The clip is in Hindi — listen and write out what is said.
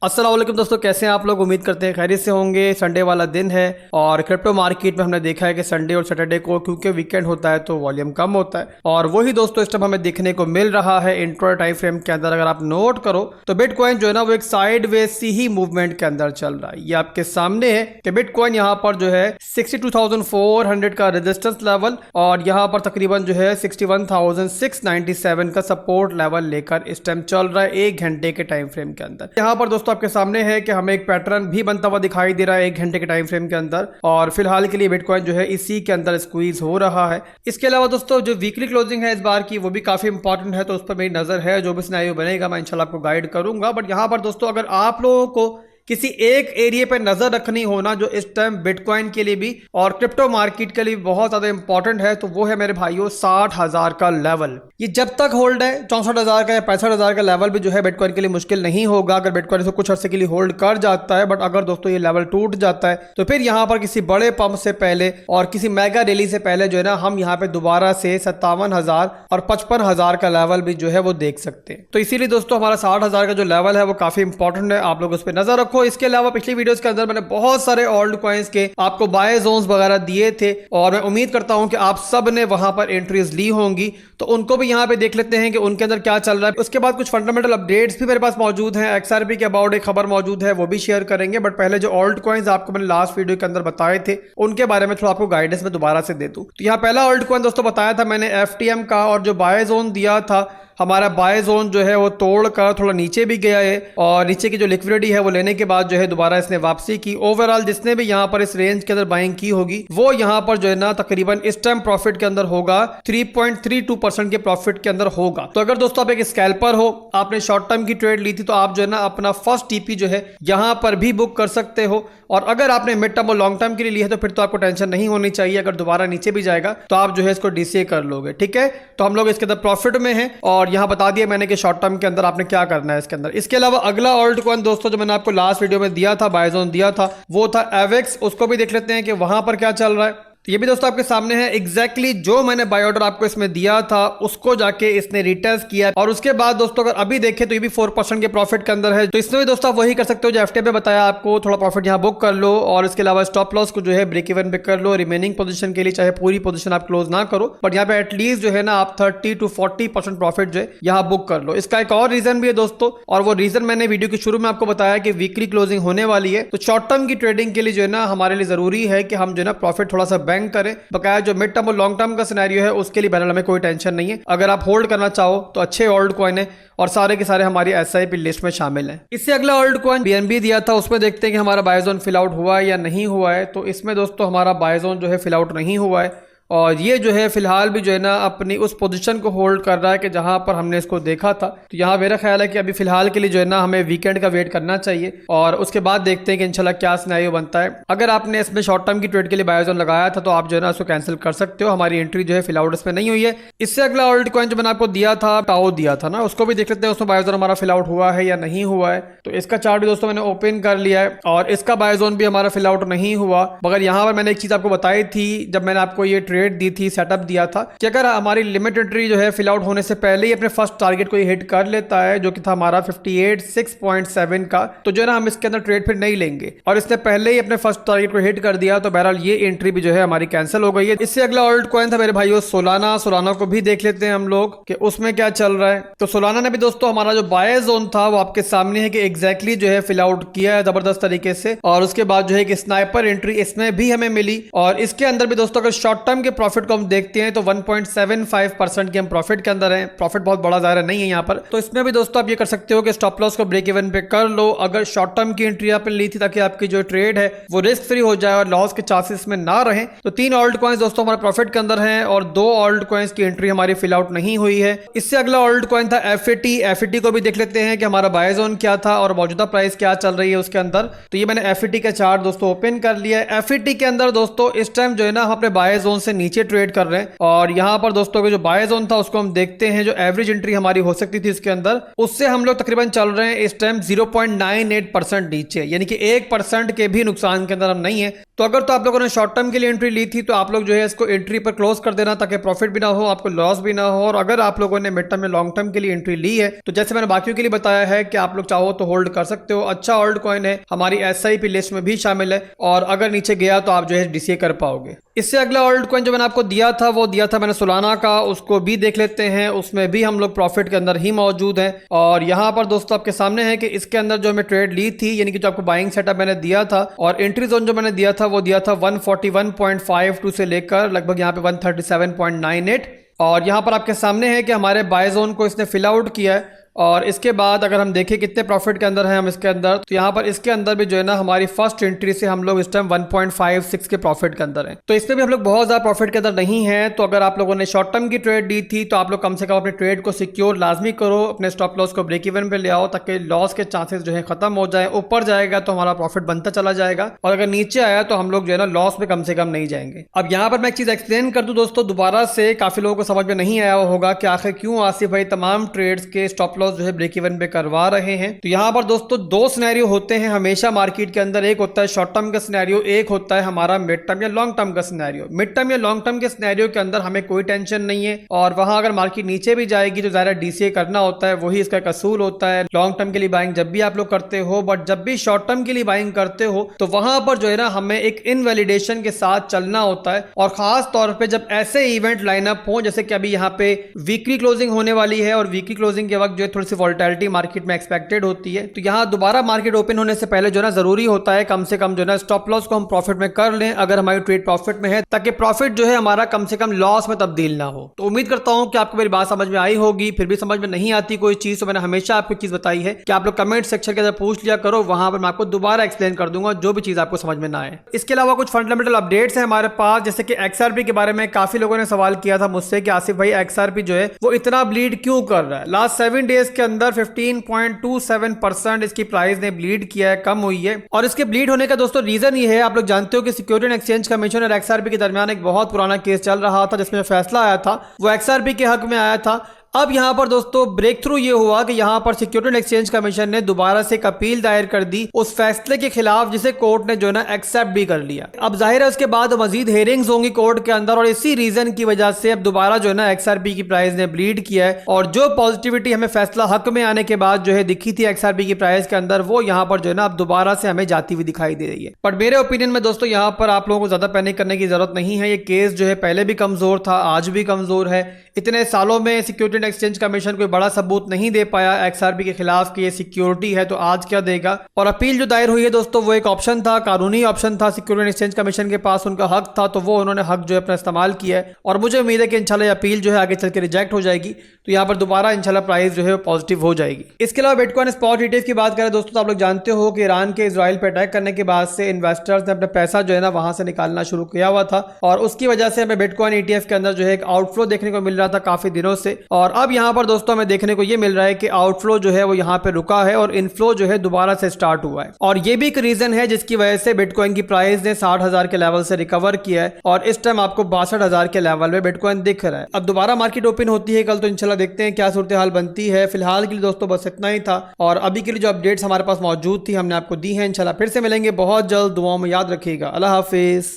अस्सलाम वालेकुम दोस्तों, कैसे हैं आप लोग। उम्मीद करते हैं खैरियत से होंगे। संडे वाला दिन है और क्रिप्टो मार्केट में हमने देखा है कि संडे और सैटरडे को क्योंकि वीकेंड होता है तो वॉल्यूम कम होता है और वही दोस्तों इस टाइम हमें देखने को मिल रहा है। इंट्रा टाइम फ्रेम के अंदर अगर आप नोट करो तो बिटकॉइन जो है ना वो एक साइडवेज सी ही मूवमेंट के अंदर चल रहा है। ये आपके सामने है कि बिटकॉइन यहाँ पर जो है 62,400 का रेजिस्टेंस लेवल और यहाँ पर तकरीबन जो है 61,697 का सपोर्ट लेवल लेकर इस टाइम चल रहा है 1 घंटे के टाइम फ्रेम के अंदर। यहाँ पर दोस्तों आपके सामने है कि हमें एक पैटर्न भी बनता हुआ दिखाई दे रहा है 1 घंटे के टाइम फ्रेम के अंदर और फिलहाल के लिए बिटकॉइन जो है इसी के अंदर स्क्वीज हो रहा है। इसके अलावा दोस्तों जो वीकली क्लोजिंग है इस बार की वो भी काफी इंपॉर्टेंट है, तो उस पर मेरी नजर है। जो भी सिनेरियो बनेगा मैं इंशाल्लाह आपको गाइड करूंगा। बट यहाँ पर दोस्तों अगर आप लोगों को किसी एक एरिया पर नजर रखनी होना जो इस टाइम बिटकॉइन के लिए भी और क्रिप्टो मार्केट के लिए बहुत ज्यादा इंपॉर्टेंट है तो वो है मेरे भाइयों 60,000 का लेवल। ये जब तक होल्ड है 64,000 का या 65,000 का लेवल भी जो है बिटकॉइन के लिए मुश्किल नहीं होगा अगर बिटकॉइन इसको कुछ अर्से के लिए होल्ड कर जाता है। बट अगर दोस्तों ये लेवल टूट जाता है तो फिर यहाँ पर किसी बड़े पंप से पहले और किसी मेगा रैली से पहले जो है ना हम यहाँ पे दोबारा से 57,000 और 55,000 का लेवल भी जो है वो देख सकते हैं। तो इसीलिए दोस्तों हमारा 60,000 का जो लेवल है वो काफी इंपॉर्टेंट है, आप लोग उस पर नजर रखो। इसके अलावा पिछली वीडियोस के अंदर मैंने बहुत सारे ऑल्ट कॉइंस के आपको बाय जोन्स वगैरह दिए थे और मैं उम्मीद करता हूं कि आप सब ने वहां पर एंट्रीज ली होंगी, तो उनको भी यहां पे देख लेते हैं कि उनके अंदर क्या चल रहा है। उसके बाद कुछ फंडामेंटल अपडेट्स भी मेरे पास मौजूद हैं, XRP के अबाउट एक खबर मौजूद है वो भी शेयर करेंगे। बट पहले जो ऑल्ट कॉइंस आपको मैंने लास्ट वीडियो के अंदर बताए थे उनके बारे में थोड़ा आपको गाइडेंस में दोबारा से दे दूं। तो यहाँ पहला ऑल्ट कॉइन दोस्तों बताया था मैंने FTM का, और जो बाय जोन दिया था हमारा बाय जोन जो है वो तोड़कर थोड़ा नीचे भी गया है और नीचे की जो लिक्विडिटी है वो लेने के बाद जो है दोबारा इसने वापसी की। ओवरऑल जिसने भी यहाँ पर इस रेंज के अंदर बाइंग की होगी वो यहाँ पर जो है ना तकरीबन इस टाइम प्रॉफिट के अंदर होगा 3.32% के प्रॉफिट के अंदर होगा। तो अगर दोस्तों आप एक स्कैल्पर हो, आपने शॉर्ट टर्म की ट्रेड ली थी तो आप जो है ना अपना फर्स्ट टीपी जो है यहाँ पर भी बुक कर सकते हो। और अगर आपने मिड टर्म और लॉन्ग टर्म के लिए ली है तो फिर तो आपको टेंशन नहीं होनी चाहिए, अगर दोबारा नीचे भी जाएगा तो आप जो है इसको DCA कर लोगे। ठीक है, तो हम लोग इसके अंदर प्रॉफिट में हैं और यहां बता दिया मैंने कि शॉर्ट टर्म के अंदर आपने क्या करना है इसके अंदर। इसके अलावा अगला ऑल्ट कॉइन दोस्तों जो मैंने आपको लास्ट वीडियो में दिया था, बाय जोन दिया था, वो था AVAX। उसको भी देख लेते हैं कि वहां पर क्या चल रहा है। तो ये भी दोस्तों आपके सामने है एग्जैक्टली जो मैंने बाय ऑर्डर आपको इसमें दिया था उसको जाके इसने रिटेस्ट किया और उसके बाद दोस्तों अगर अभी देखें तो ये भी 4% के प्रॉफिट के अंदर है। तो इसमें भी दोस्तों आप वही कर सकते हो जो FTM पे बताया आपको, थोड़ा प्रॉफिट यहाँ बुक कर लो और इसके अलावा स्टॉप लॉस को जो है ब्रेक इवन पे कर लो। रिमेनिंग पोजीशन के लिए चाहे पूरी पोजीशन आप क्लोज ना करो बट यहाँ पे एटलीस्ट जो है ना आप 30 to 40% प्रॉफिट जो है यहाँ बुक कर लो। इसका एक और रीजन भी है दोस्तों, और वो रीजन मैंने वीडियो के शुरू में आपको बताया कि वीकली क्लोजिंग होने वाली है तो शॉर्ट टर्म की ट्रेडिंग के लिए जो है ना हमारे लिए जरूरी है कि हम जो है ना प्रॉफिट थोड़ा सा बैंक करें। बकाया जो मिड टर्म और लॉन्ग टर्म का सिनेरियो है उसके लिए बहरहाल हमें कोई टेंशन नहीं है। अगर आप होल्ड करना चाहो तो अच्छे ओल्ड कॉइन है और सारे के सारे हमारी SIP लिस्ट में शामिल हैं। इससे अगला ओल्ड कॉइन BNB दिया था, उसमें देखते हैं कि हमारा बाय जोन फिल आउट हुआ है या नहीं हुआ है। तो इसमें दोस्तों हमारा बाय जोन जो है फिल आउट नहीं हुआ है और ये जो है फिलहाल भी जो है ना अपनी उस पोजीशन को होल्ड कर रहा है कि जहां पर हमने इसको देखा था। तो यहाँ मेरा ख्याल है कि अभी फिलहाल के लिए जो है ना हमें वीकेंड का वेट करना चाहिए और उसके बाद देखते हैं कि इंशाल्लाह क्या सिनेरियो बनता है। अगर आपने इसमें शॉर्ट टर्म की ट्रेड के लिए बाय जोन लगाया था तो आप जो है ना उसको कैंसिल कर सकते हो, हमारी एंट्री जो है फिल आउट इसमें नहीं हुई है। इससे अगला ऑल्ट कॉइन जो मैंने आपको दिया था टाओ दिया था ना, उसको भी देख लेते हैं उसमें बाय जोन हमारा फिल आउट हुआ है या नहीं हुआ है। तो इसका चार्ट भी दोस्तों मैंने ओपन कर लिया है और इसका बाय जोन भी हमारा फिल आउट नहीं हुआ। मगर यहाँ पर मैंने एक चीज आपको बताई थी जब मैंने आपको ये ट्रेड दी थी, सेटअप दिया था कि अगर हमारी लिमिट एंट्री जो है फिल आउट होने से पहले ही अपने फर्स्ट टारगेट को हिट कर लेता है जो कि था हमारा 58.6 का, तो जो है ना हम इसके अंदर ट्रेड फिर नहीं लेंगे। और इसने पहले ही अपने फर्स्ट टारगेट को हिट कर दिया तो बहरहाल ये एंट्री भी जो है हमारी कैंसिल हो गई है। इससे अगला ऑल्ट कॉइन था मेरे भाइयों सोलाना को भी देख लेते हैं हम लोग कि उसमें क्या चल रहा है। तो सोलाना ने भी दोस्तों हमारा जो बाय जोन था वो आपके सामने है कि एग्जैक्टली जो है फिल आउट किया है जबरदस्त तरीके से और उसके बाद जो है कि स्नाइपर एंट्री इसमें भी हमें मिली। और इसके अंदर भी दोस्तों अगर शॉर्ट टर्म के प्रॉफिट को हम देखते हैं तो 1.75% के हम प्रॉफिट के अंदर हैं। प्रॉफिट बहुत बड़ा ज़्यादा नहीं है यहाँ पर, तो इसमें भी दोस्तों आप ये कर सकते हो कि स्टॉप लॉस को ब्रेक इवन पे कर लो अगर शॉर्ट टर्म की एंट्री आपने ली थी ताकि आपकी जो ट्रेड है वो रिस्क फ्री हो जाए और लॉस के चांसेस में ना रहे। तो 3 ऑल्ट कॉइंस दोस्तों हमारे प्रॉफिट के अंदर हैं और 2 ऑल्ट कॉइंस की एंट्री हमारी फिल आउट नहीं हुई है। इससे अगला ऑल्ट कॉइन था FAT को भी देख लेते हैं कि हमारा बाय जोन क्या था और मौजूदा प्राइस क्या चल रही है उसके अंदर। तो ये मैंने FAT का चार्ट दोस्तों ओपन कर लिया है। FAT के अंदर दोस्तों इस टाइम जो है ना हम अपने बाय जोन से नीचे ट्रेड कर रहे हैं और यहाँ पर दोस्तों के जो बाय जोन था उसको हम देखते हैं, जो एवरेज एंट्री हमारी हो सकती थी इसके अंदर उससे हम लोग तकरीबन चल रहे हैं इस टाइम 0.98% नीचे, यानी कि 1% के भी नुकसान के अंदर हम नहीं है। तो अगर तो आप लोगों ने शॉर्ट टर्म के लिए एंट्री ली थी तो आप लोग जो है इसको एंट्री पर क्लोज कर देना ताकि प्रॉफिट भी ना हो, आपको लॉस भी ना हो। और अगर आप लोगों ने मिड टर्म या लॉन्ग टर्म के लिए एंट्री ली है तो जैसे मैंने बाकियों के लिए बताया है कि आप लोग चाहो तो होल्ड कर सकते हो। अच्छा होल्ड कॉइन है, हमारी SIP लिस्ट में भी शामिल है और अगर नीचे गया तो आप जो है DCA कर पाओगे। इससे अगला होल्ड कॉइन जो मैंने आपको दिया था वो दिया था मैंने सोलाना का, उसको भी देख लेते हैं। उसमें भी हम लोग प्रॉफिट के अंदर ही मौजूद हैं। और यहाँ पर दोस्तों आपके सामने है कि इसके अंदर जो हमें ट्रेड ली थी, यानी कि जो आपको बाइंग सेटअप मैंने दिया था और एंट्री जोन जो मैंने दिया था वो दिया था 141.52 से लेकर लगभग यहाँ पे 137.98। और यहाँ पर आपके सामने है कि हमारे बाय जोन को इसने फिल आउट किया है। और इसके बाद अगर हम देखें कितने प्रॉफिट के अंदर हैं हम इसके अंदर, तो यहाँ पर इसके अंदर भी जो है ना हमारी फर्स्ट एंट्री से हम लोग इस टाइम 1.56 के प्रॉफिट के अंदर हैं। तो इसमें भी हम लोग बहुत ज़्यादा प्रॉफिट के अंदर नहीं है। तो अगर आप लोगों ने शॉर्ट टर्म की ट्रेड दी थी तो आप लोग कम से कम अपने ट्रेड को सिक्योर लाजमी करो, अपने स्टॉप लॉस को ब्रेक इवन पे ले आओ ताकि लॉस के चांसेस जो है खत्म हो जाए। ऊपर जाएगा तो हमारा प्रॉफिट बनता चला जाएगा और अगर नीचे आया तो हम लोग जो है ना लॉस में कम से कम नहीं जाएंगे। अब यहाँ पर मैं एक चीज़ एक्सप्लेन कर दूँ दोस्तों दोबारा से, काफ़ी लोगों को समझ में नहीं आया होगा कि आखिर क्यों आसिफ भाई तमाम ट्रेड्स के स्टॉप लॉस जो है ब्रेक इवन करवा रहे हैं। तो यहां पर दोस्तों दो सिनेरियो होते हैं हमेशा मार्केट के अंदर, एक होता है शॉर्ट टर्म का सिनेरियो, एक होता है हमारा मिड टर्म या लॉन्ग टर्म का सिनेरियो। मिड टर्म या लॉन्ग टर्म के सिनेरियो के अंदर हमें कोई टेंशन नहीं है और वहां अगर मार्केट नीचे भी जाएगी तो ज़्यादा DCA करना होता है, वही इसका कसूल होता है। लॉन्ग टर्म के लिए बाइंग जब भी आप लोग करते हो, बट जब भी शॉर्ट टर्म के लिए बाइंग करते हो तो वहां पर जो है ना हमें एक इनवैलिडेशन के साथ चलना होता है। और खास तौर पर जब ऐसे इवेंट लाइनअप हो जैसे कि अभी यहाँ पे वीकली क्लोजिंग होने वाली है और वीकली क्लोजिंग के वक्त जो है थोड़ी सी वॉलेटिलिटी मार्केट में एक्सपेक्टेड होती है, तो यहाँ दोबारा मार्केट ओपन होने से पहले जो ना जरूरी होता है कम से कम जो ना स्टॉप लॉस को हम प्रॉफिट में कर लें अगर हमारी ट्रेड प्रॉफिट में है, ताकि प्रॉफिट जो है हमारा कम से कम लॉस में तब्दील ना हो। तो उम्मीद करता हूं कि आपको मेरी बात समझ में आई होगी। फिर भी समझ में नहीं आती कोई चीज तो मैंने हमेशा आपको चीज बताई है कि आप लोग कमेंट सेक्शन के अंदर पूछ लिया करो, वहां पर मैं आपको दोबारा एक्सप्लेन कर दूंगा जो भी चीज आपको समझ में ना आए। इसके अलावा कुछ फंडामेंटल अपडेट्स है हमारे पास, जैसे कि XRP के बारे में काफी लोगों ने सवाल किया था मुझसे कि आसिफ भाई XRP जो है वो इतना ब्लीड क्यों कर रहा है। लास्ट 7 डेज के अंदर 15.27% इसकी प्राइस ने ब्लीड किया है, कम हुई है। और इसके ब्लीड होने का दोस्तों रीजन ये है, आप लोग जानते हो कि सिक्योरिटी एंड एक्सचेंज कमीशन और XRP के दरमियान एक बहुत पुराना केस चल रहा था जिसमें फैसला आया था वो XRP के हक में आया था। अब यहां पर दोस्तों ब्रेक थ्रू ये हुआ कि यहां पर सिक्योरिटी एंड एक्सचेंज कमीशन ने दोबारा से एक अपील दायर कर दी उस फैसले के खिलाफ जिसे कोर्ट ने जो है ना एक्सेप्ट भी कर लिया। अब जाहिर है उसके बाद मजीद हेयरिंग्स होंगी कोर्ट के अंदर और इसी रीजन की वजह से अब दोबारा जो है ना XRP की प्राइस ने ब्लीड किया है। और जो पॉजिटिविटी हमें फैसला हक में आने के बाद जो है दिखी थी XRP की प्राइस के अंदर, वो यहाँ पर जो है ना अब दोबारा से हमें जाती हुई दिखाई दे रही है। बट मेरे ओपिनियन में दोस्तों यहाँ पर आप लोगों को ज्यादा पैनिक करने की जरूरत नहीं है। ये केस जो है पहले भी कमजोर था, आज भी कमजोर है। इतने सालों में सिक्योरिटी एंड एक्सचेंज कमीशन कोई बड़ा सबूत नहीं दे पाया XRP के खिलाफ कि ये सिक्योरिटी है, तो आज क्या देगा। और अपील जो दायर हुई है दोस्तों वो एक ऑप्शन था, कानूनी ऑप्शन था, सिक्योरिटी एंड एक्सचेंज कमीशन के पास उनका हक था, तो वो उन्होंने हक जो है अपना इस्तेमाल किया है। और मुझे उम्मीद है कि इंशाल्लाह अपील जो है आगे चल के रिजेक्ट हो जाएगी, तो यहाँ पर दोबारा इंशाल्लाह प्राइस जो है पॉजिटिव हो जाएगी। इसके अलावा बिटकॉइन स्पॉट ETF की बात करें दोस्तों तो आप लोग जानते हो कि ईरान के इजराइल पर अटैक करने के बाद से इन्वेस्टर्स ने अपना पैसा जो है ना वहां से निकालना शुरू किया हुआ था और उसकी वजह से हमें बिटकॉइन ETF के अंदर जो है एक आउटफ्लो देखने को मिल रहा था काफी दिनों से। और अब यहाँ पर दोस्तों हमें देखने को ये मिल रहा है कि आउटफ्लो जो है वो यहाँ पे रुका है और इनफ्लो जो है दोबारा से स्टार्ट हुआ है। और ये भी एक रीजन है जिसकी वजह से बिटकॉइन की प्राइस ने 60,000 के लेवल से रिकवर किया है और इस टाइम आपको 62,000 के लेवल में बिटकॉइन दिख रहा है। अब दोबारा मार्केट ओपन होती है कल, तो इंशाल्लाह देखते हैं क्या सूरत हाल बनती है। फिलहाल के लिए दोस्तों बस इतना ही था और अभी के लिए जो अपडेट्स हमारे पास मौजूद थी हमने आपको दी है। इंशाल्लाह फिर से मिलेंगे बहुत जल्द, दुआओं में याद रखिएगा। अल्लाह हाफिज।